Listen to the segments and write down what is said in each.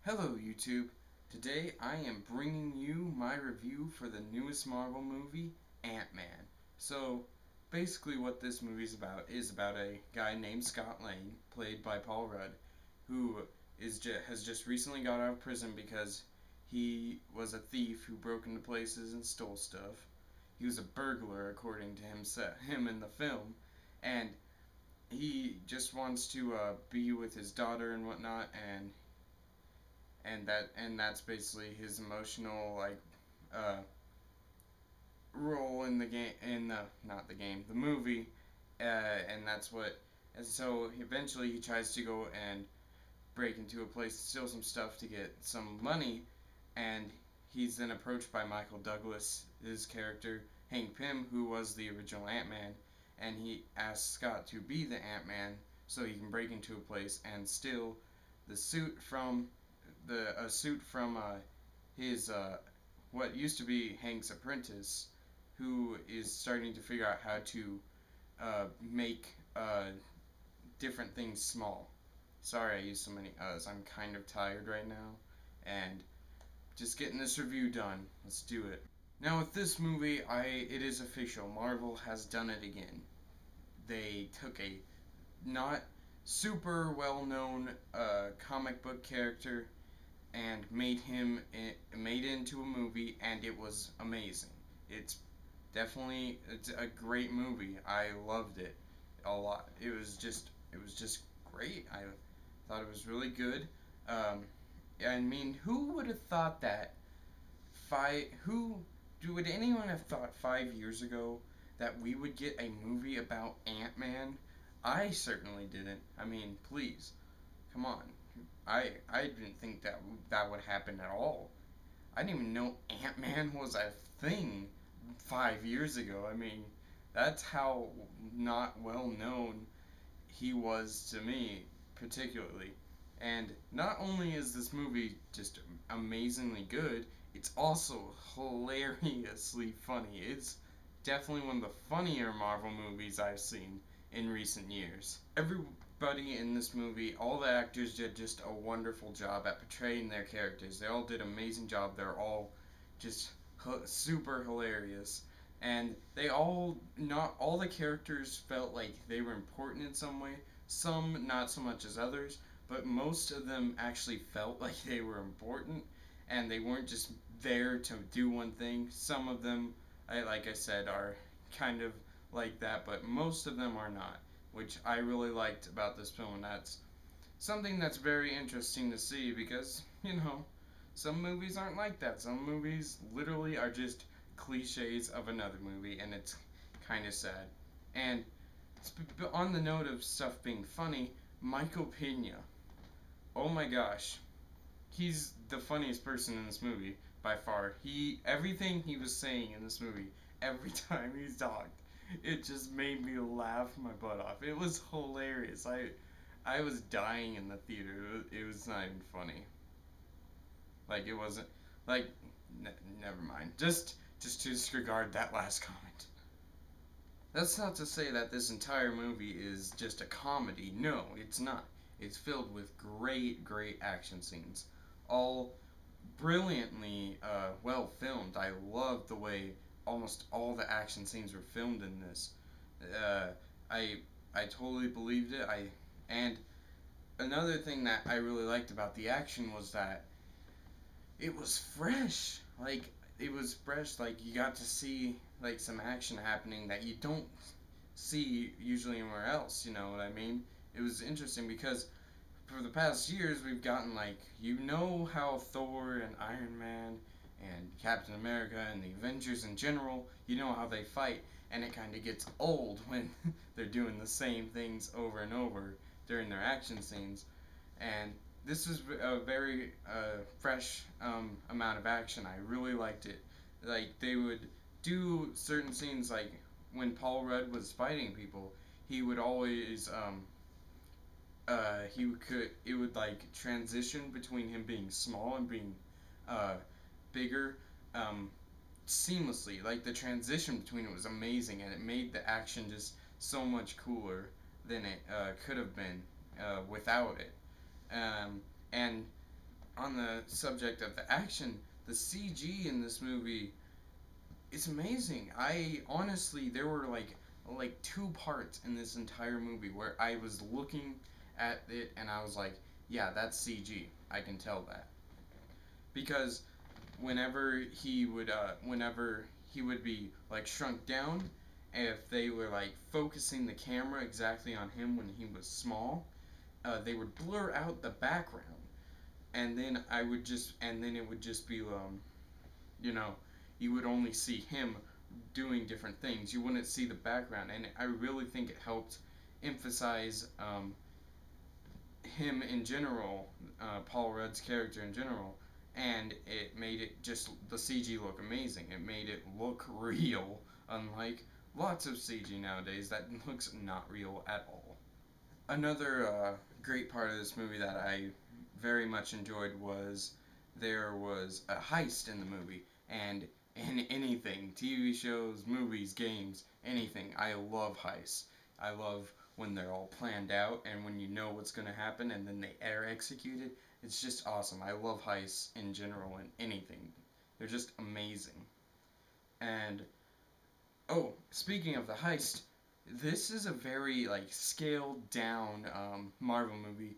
Hello YouTube. Today I am bringing you my review for the newest Marvel movie, Ant-Man. So basically what this movie is about a guy named Scott Lang, played by Paul Rudd, who has just recently got out of prison because he was a thief who broke into places and stole stuff. He was a burglar according to him in the film, and he just wants to be with his daughter and whatnot, and that's basically his emotional uh, role in the game, in the not the game, the movie, and that's what. And so eventually he tries to go and break into a place to steal some stuff to get some money, and he's then approached by Michael Douglas, his character Hank Pym, who was the original Ant-Man, and he asks Scott to be the Ant-Man so he can break into a place and steal the suit from a suit from his what used to be Hank's apprentice, who is starting to figure out how to make different things small. Sorry I used so many uhs. I'm kind of tired right now, and just getting this review done. Let's do it. Now with this movie, it is official. Marvel has done it again. They took a not super well-known comic book character and made it into a movie, and it was amazing. It's a great movie. I loved it a lot. It was just great. I thought it was really good. Um, I mean, who would have thought that who would anyone have thought 5 years ago that we would get a movie about Ant-Man? I certainly didn't. I mean, please, come on. I didn't think that would happen at all. I didn't even know Ant-Man was a thing 5 years ago. I mean, that's how not well known he was to me, particularly. And not only is this movie just amazingly good, it's also hilariously funny. It's definitely one of the funnier Marvel movies I've seen in recent years. Everybody in this movie, all the actors did just a wonderful job at portraying their characters. They all did an amazing job. They're all just super hilarious. And not all the characters felt like they were important in some way. Some not so much as others, but most of them actually felt like they were important, and they weren't just there to do one thing. Some of them, like I said, are kind of like that, but most of them are not, which I really liked about this film, and that's something that's very interesting to see because, some movies aren't like that. Some movies literally are just cliches of another movie, and it's kind of sad. And on the note of stuff being funny, Michael Pena. Oh my gosh. He's the funniest person in this movie by far. Everything he was saying in this movie, every time he talked, it just made me laugh my butt off. It was hilarious. I was dying in the theater. It was not even funny. Like it wasn't like never mind. Just to disregard that last comment. That's not to say that this entire movie is just a comedy. No, it's not. It's filled with great action scenes, all brilliantly well filmed. I love the way almost all the action scenes were filmed in this. Uh, I I totally believed it. And another thing that I really liked about the action was that it was fresh. Like it was fresh. Like you got to see like some action happening that you don't see usually anywhere else. You know what I mean? It was interesting because for the past years we've gotten like how Thor and Iron Man and Captain America and the Avengers in general, how they fight, and it kind of gets old when they're doing the same things over and over during their action scenes. And this is a very fresh amount of action. I really liked it. Like they would do certain scenes, like when Paul Rudd was fighting people, he would always it would like transition between him being small and being uh, bigger seamlessly. Like the transition between it was amazing, and it made the action just so much cooler than it could have been without it. And on the subject of the action, the CG in this movie is amazing. I honestly, there were like two parts in this entire movie where I was looking at it and I was like, yeah, that's CG. I can tell that because whenever he would be like shrunk down, if they were like focusing the camera exactly on him when he was small, they would blur out the background, and then it would just be you know, you would only see him doing different things. You wouldn't see the background, and I really think it helped emphasize him in general, Paul Rudd's character in general, and it made it just the CG look amazing. It made it look real, unlike lots of CG nowadays that looks not real at all. Another great part of this movie that I very much enjoyed was there was a heist in the movie, and in anything, TV shows, movies, games, anything, I love heists. I love when they're all planned out and when you know what's going to happen and then they are executed. It's just awesome. I love heists in general and anything. They're just amazing. And oh, speaking of the heist, this is a very like scaled down Marvel movie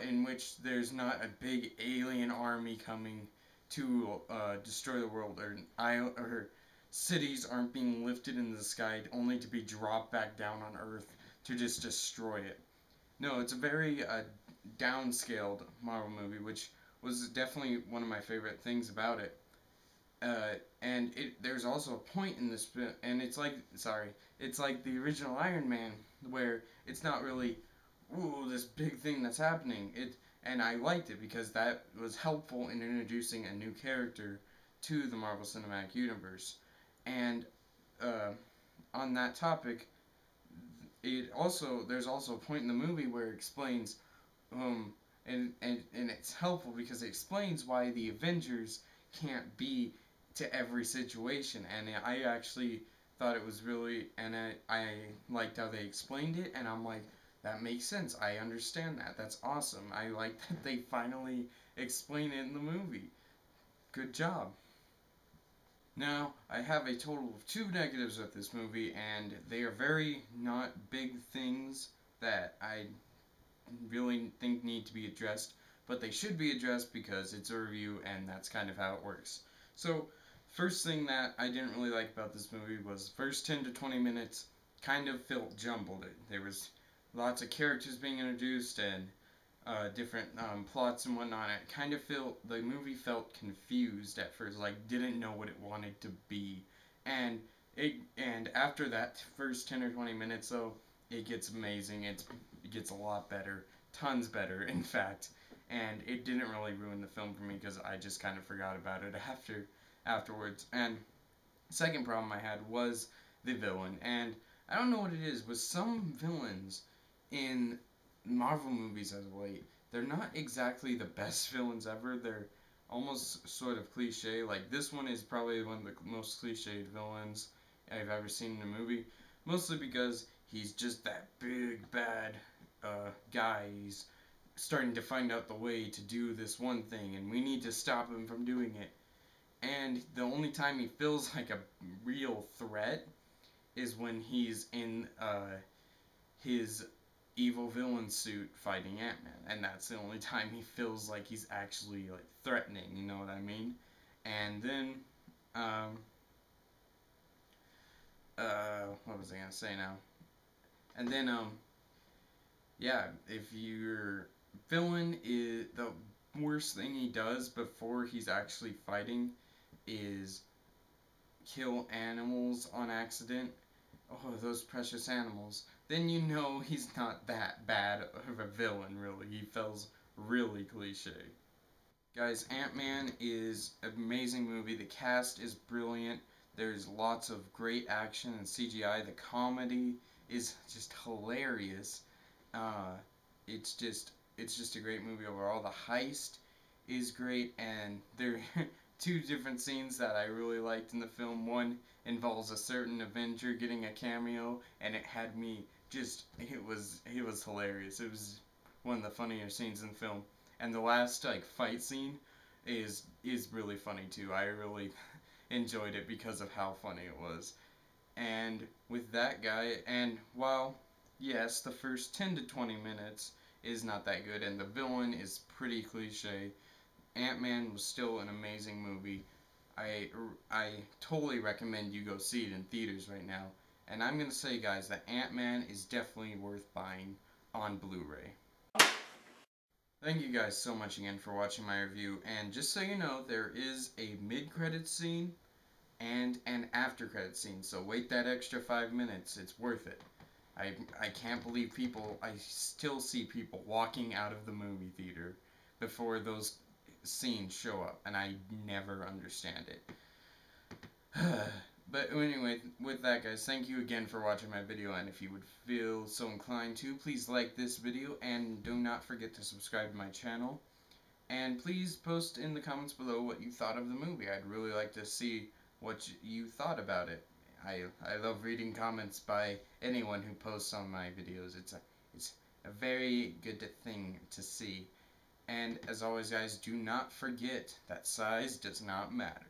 in which there's not a big alien army coming to destroy the world, or cities aren't being lifted into the sky only to be dropped back down on Earth to just destroy it. No, it's a very downscaled Marvel movie, which was definitely one of my favorite things about it. And there's also a point in this, and it's like the original Iron Man, where it's not really, ooh, this big thing that's happening. And I liked it because that was helpful in introducing a new character to the Marvel Cinematic Universe. And uh, on that topic, there's also a point in the movie where it explains, um, and it's helpful because it explains why the Avengers can't be to every situation, and I actually thought it was really, and I liked how they explained it, and I'm like, that makes sense. I understand that. That's awesome. I like that they finally explain it in the movie. Good job. Now, I have a total of two negatives with this movie, and they are very not big things that I really think need to be addressed, but they should be addressed because it's a review and that's kind of how it works. So, first thing that I didn't really like about this movie was first 10 to 20 minutes kind of felt jumbled. There was lots of characters being introduced and different plots and whatnot. It kind of the movie felt confused at first, like didn't know what it wanted to be, and and after that first 10 or 20 minutes though, it gets amazing. It gets a lot better, tons better, in fact, and it didn't really ruin the film for me because I just kind of forgot about it afterwards. And second problem I had was the villain, and I don't know what it is with some villains in Marvel movies as of late. They're not exactly the best villains ever. They're almost sort of cliche. Like this one is probably one of the most cliched villains I've ever seen in a movie, mostly because he's just that big bad guy. He's starting to find out the way to do this one thing, and we need to stop him from doing it. And the only time he feels like a real threat is when he's in his evil villain suit fighting Ant-Man, and that's the only time he feels like he's actually like threatening. You know what I mean? And then, what was I gonna say now? And then, yeah, if your villain is the worst thing he does before he's actually fighting is kill animals on accident, oh, those precious animals, then you know he's not that bad of a villain, really. He feels really cliche. Guys, Ant-Man is an amazing movie. The cast is brilliant. There's lots of great action and CGI. The comedy is just hilarious. Uh, it's just a great movie overall. The heist is great, and there are two different scenes that I really liked in the film. One involves a certain Avenger getting a cameo, and it had me just it was hilarious. It was one of the funnier scenes in the film. And the last like fight scene is really funny too. I really enjoyed it because of how funny it was. And with that guy, and while yes, the first 10 to 20 minutes is not that good, and the villain is pretty cliche, Ant-Man was still an amazing movie. I totally recommend you go see it in theaters right now. And I'm gonna say, guys, that Ant-Man is definitely worth buying on Blu-ray. Thank you guys so much again for watching my review, and just so you know, there is a mid-credits scene and an after-credits scene, so wait that extra 5 minutes, it's worth it. I can't believe I still see people walking out of the movie theater before those scenes show up, and I never understand it. But anyway, with that guys, thank you again for watching my video, and if you would feel so inclined to, please like this video, and do not forget to subscribe to my channel. And please post in the comments below what you thought of the movie. I'd really like to see what you thought about it. I love reading comments by anyone who posts on my videos. It's a very good thing to see. And as always guys, do not forget that size does not matter.